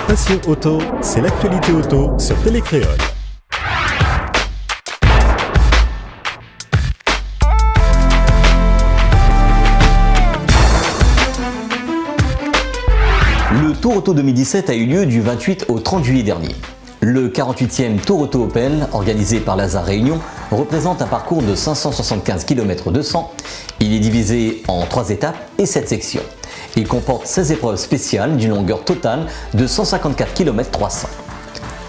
Passion Auto, c'est l'actualité auto sur Télécréole. Le Tour Auto 2017 a eu lieu du 28 au 30 juillet dernier. Le 48e Tour Auto Open, organisé par Lazare Réunion, représente un parcours de 575 km 200. Il est divisé en 3 étapes et 7 sections. Il comporte 16 épreuves spéciales d'une longueur totale de 154 km 300.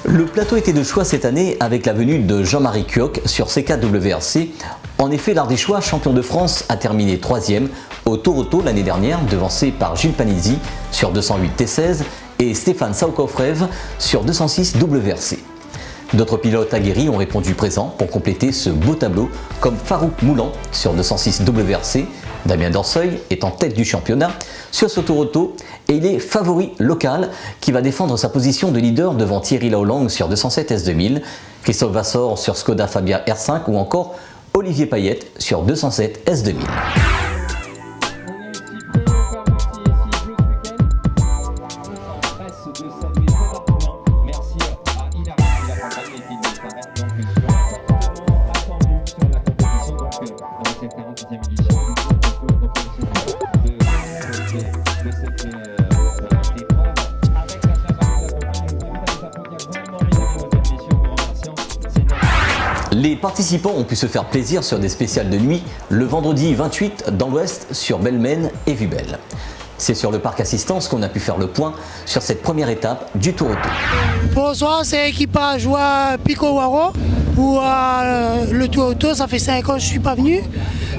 Le plateau était de choix cette année avec la venue de Jean-Marie Cuoc sur C4WRC. En effet, l'Ardéchois, champion de France, a terminé 3e au Tour Auto l'année dernière, devancé par Gilles Panizzi sur 208 T16 et Stéphane Saukofrev sur 206 WRC. D'autres pilotes aguerris ont répondu présent pour compléter ce beau tableau, comme Farouk Moulan sur 206 WRC. Damien Dorseuil est en tête du championnat sur ce Tour Auto et il est favori local qui va défendre sa position de leader devant Thierry Laolang sur 207 S2000, Christophe Vassor sur Skoda Fabia R5 ou encore Olivier Payette sur 207 S2000. Les participants ont pu se faire plaisir sur des spéciales de nuit le vendredi 28 dans l'Ouest sur Belmen et Vubel. C'est sur le parc Assistance qu'on a pu faire le point sur cette première étape du Tour Auto. Bonsoir, c'est l'équipage Pico Waro pour le Tour Auto. Ça fait 5 ans que je ne suis pas venu.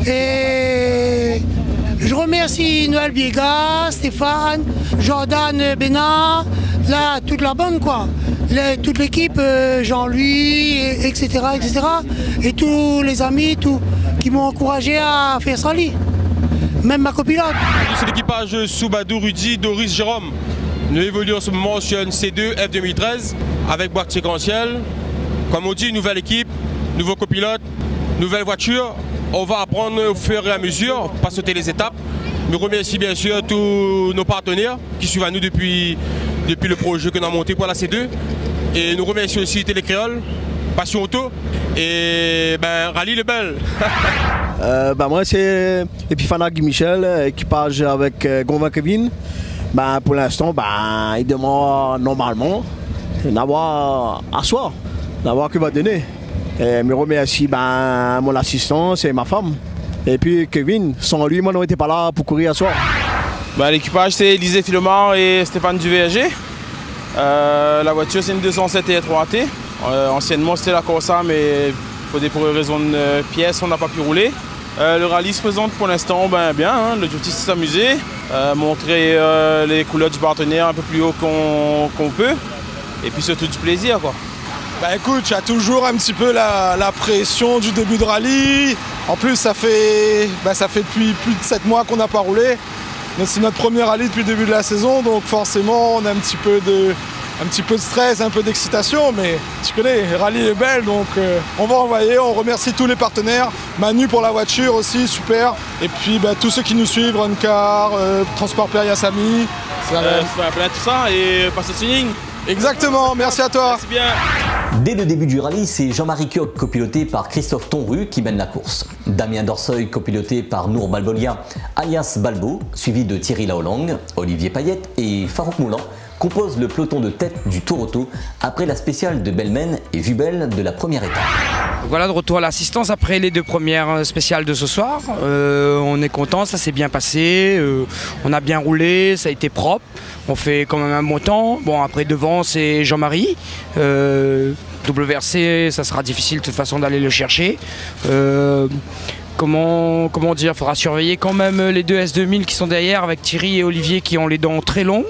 Et je remercie Noël Biega, Stéphane, Jordan Bénard, toute la bande quoi. Toute l'équipe, Jean-Louis, etc., etc. Et tous les amis qui m'ont encouragé à faire ce rallye. Même ma copilote. C'est l'équipage Soubadou, Rudy, Doris, Jérôme. Nous évoluons en ce moment sur une C2 F2013 avec boîte séquentielle. Comme on dit, nouvelle équipe, nouveau copilote, nouvelle voiture. On va apprendre au fur et à mesure, pas sauter les étapes. Je remercie bien sûr tous nos partenaires qui suivent à nous depuis le projet qu'on a monté pour la C2. Et nous remercions aussi Télécréole, Passion Auto et Rallye Le Bel. Moi c'est Epifana Guy Michel, équipage avec Gonvin Kevin. Pour l'instant, il demande normalement d'avoir à soi, d'avoir que va donner. Et je remercie mon assistant, c'est ma femme. Et puis Kevin, sans lui, moi, on n'était pas là pour courir à soi. L'équipage, c'est Élisée Philomar et Stéphane Duverger. La voiture, c'est une 207 R3T. Anciennement, c'était la Corsa, mais pour des raisons de pièces, on n'a pas pu rouler. Le rallye se présente pour l'instant bien. L'objectif, c'est s'amuser, montrer les couleurs du partenaire un peu plus haut qu'on peut. Et puis surtout du plaisir, quoi. Écoute, il y a toujours un petit peu la pression du début de rallye. En plus, ça fait depuis plus de 7 mois qu'on n'a pas roulé. C'est notre premier rallye depuis le début de la saison, donc forcément on a un petit peu de stress, un peu d'excitation, mais tu connais, le rallye est belle, donc on va envoyer, on remercie tous les partenaires, Manu pour la voiture aussi, super, et puis tous ceux qui nous suivent, Runcar, Transport Père Yassami. Tout ça et passe au tuning. Exactement, merci à toi. Merci bien. Dès le début du rallye, c'est Jean-Marie Cuoc, copiloté par Christophe Tonru, qui mène la course. Damien Dorseuil, copiloté par Nour Balbolia, alias Balbo, suivi de Thierry Laolang, Olivier Payette et Farouk Moulan, composent le peloton de tête du Tour Auto après la spéciale de Belmen et Vubel de la première étape. Voilà, de retour à l'assistance après les 2 premières spéciales de ce soir. On est content, ça s'est bien passé, on a bien roulé, ça a été propre. On fait quand même un bon temps. Bon, après devant c'est Jean-Marie. WRC, ça sera difficile de toute façon d'aller le chercher. Comment dire, il faudra surveiller quand même les 2 S2000 qui sont derrière avec Thierry et Olivier qui ont les dents très longues.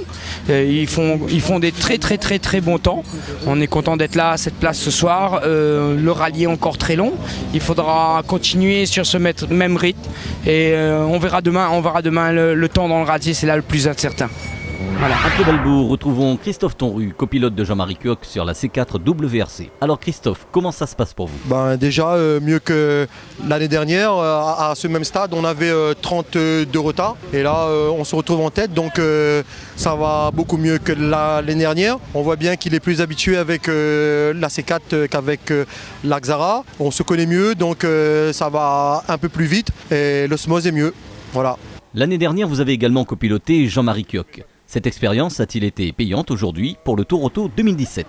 Ils font des très bons temps. On est content d'être là à cette place ce soir. Le rallye est encore très long. Il faudra continuer sur ce même rythme et on verra demain le temps dans le rallye, c'est là le plus incertain. Voilà. Après Balbourg, retrouvons Christophe Tonru, copilote de Jean-Marie Coq sur la C4 WRC. Alors Christophe, comment ça se passe pour vous? Déjà, mieux que l'année dernière, à ce même stade, on avait 30 de retard. Et là, on se retrouve en tête, donc ça va beaucoup mieux que l'année dernière. On voit bien qu'il est plus habitué avec la C4 qu'avec la Xara. On se connaît mieux, donc ça va un peu plus vite et l'osmose est mieux. Voilà. L'année dernière, vous avez également copiloté Jean-Marie Coq. Cette expérience a-t-il été payante aujourd'hui pour le Tour Auto 2017?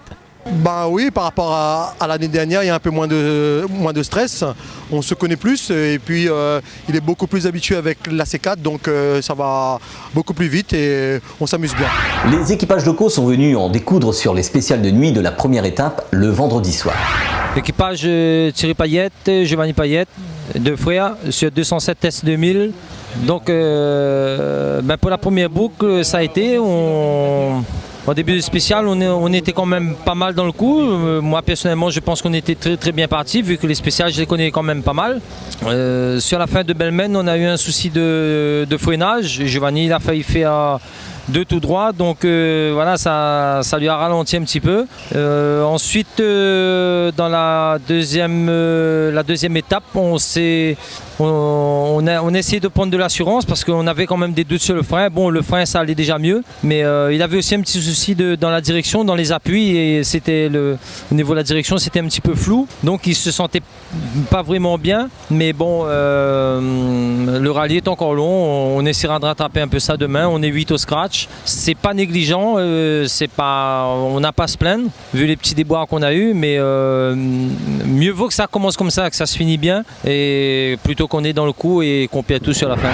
Oui, par rapport à l'année dernière, il y a un peu moins de stress. On se connaît plus et puis il est beaucoup plus habitué avec la C4, donc ça va beaucoup plus vite et on s'amuse bien. Les équipages locaux sont venus en découdre sur les spéciales de nuit de la première étape le vendredi soir. Équipage Thierry Payette, Giovanni Payette, deux frères sur 207 S2000. Donc pour la première boucle, ça a été, au début du spécial, on était quand même pas mal dans le coup. Moi personnellement, je pense qu'on était très très bien parti vu que les spéciales, je les connais quand même pas mal. Sur la fin de Belmen, on a eu un souci de freinage. Giovanni il a failli faire deux tout droit, donc voilà, ça lui a ralenti un petit peu. Ensuite, dans la deuxième étape, on a essayé de prendre de l'assurance parce qu'on avait quand même des doutes sur le frein. Bon, le frein ça allait déjà mieux, mais il avait aussi un petit souci dans la direction, dans les appuis, et au niveau de la direction c'était un petit peu flou, donc il se sentait pas vraiment bien. Mais bon, le rallye est encore long, on essaiera de rattraper un peu ça demain. On est 8 au scratch, c'est pas négligent, on n'a pas à se plaindre vu les petits déboires qu'on a eu, mais mieux vaut que ça commence comme ça, que ça se finit bien, et plutôt qu'on est dans le coup et qu'on perd tout sur la fin.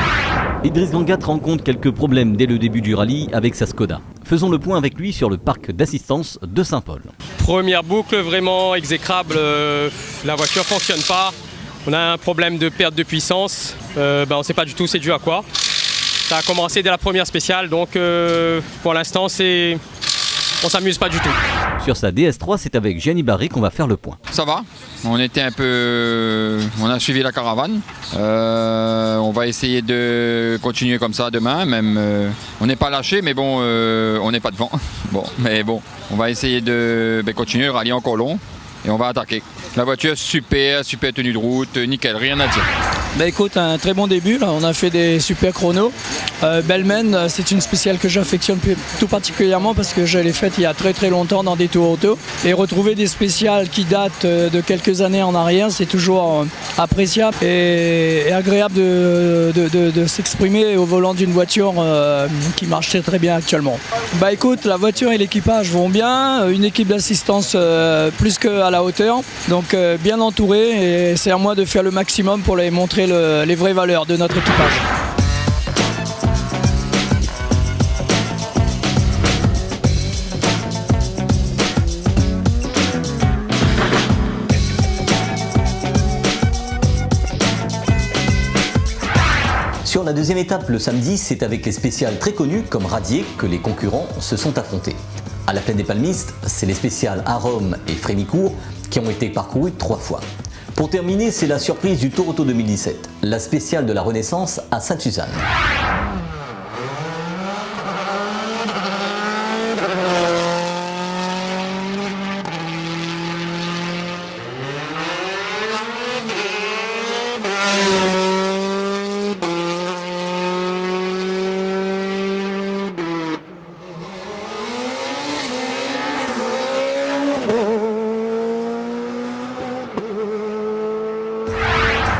Idriss Gangat rencontre quelques problèmes dès le début du rallye avec sa Skoda. Faisons le point avec lui sur le parc d'assistance de Saint-Paul. Première boucle vraiment exécrable, la voiture ne fonctionne pas. On a un problème de perte de puissance, on ne sait pas du tout c'est dû à quoi. Ça a commencé dès la première spéciale, donc pour l'instant on s'amuse pas du tout. Sur sa DS3, c'est avec Gianni Barré qu'on va faire le point. Ça va, on a suivi la caravane. On va essayer de continuer comme ça demain, même on n'est pas lâché, mais bon, on n'est pas devant. On va essayer de continuer, le rallye encore long et on va attaquer. La voiture super tenue de route, nickel, rien à dire. Écoute, un très bon début, là. On a fait des super chronos. Belmen, c'est une spéciale que j'affectionne tout particulièrement parce que je l'ai faite il y a très très longtemps dans des tours auto. Et retrouver des spéciales qui datent de quelques années en arrière, c'est toujours appréciable et agréable de s'exprimer au volant d'une voiture qui marche très très bien actuellement. Écoute, la voiture et l'équipage vont bien, une équipe d'assistance plus qu'à la hauteur, donc bien entourée, et c'est à moi de faire le maximum pour les montrer les vraies valeurs de notre équipage. Sur la deuxième étape, le samedi, c'est avec les spéciales très connues comme Radier que les concurrents se sont affrontés. À la Plaine des Palmistes, c'est les spéciales Arôme et Frémicourt qui ont été parcourues 3 fois. Pour terminer, c'est la surprise du Tour Auto 2017, la spéciale de la Renaissance à Sainte-Suzanne.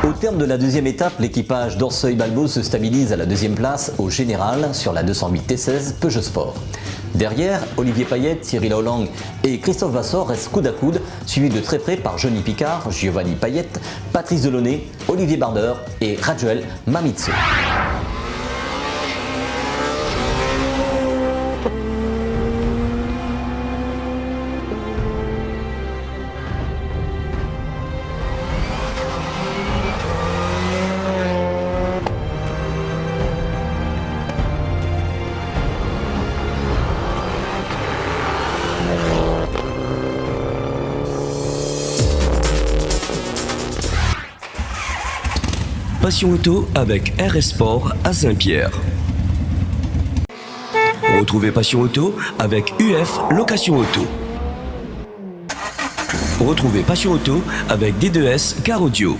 Au terme de la deuxième étape, l'équipage d'Orceuil-Balbos se stabilise à la deuxième place au général sur la 208 T16 Peugeot Sport. Derrière, Olivier Payette, Cyril Hollang et Christophe Vassor restent coude à coude, suivis de très près par Johnny Picard, Giovanni Payette, Patrice Delaunay, Olivier Barder et Rajuel Mamitsu. Passion Auto avec RS Sport à Saint-Pierre. Retrouvez Passion Auto avec UF Location Auto. Retrouvez Passion Auto avec D2S Car Audio.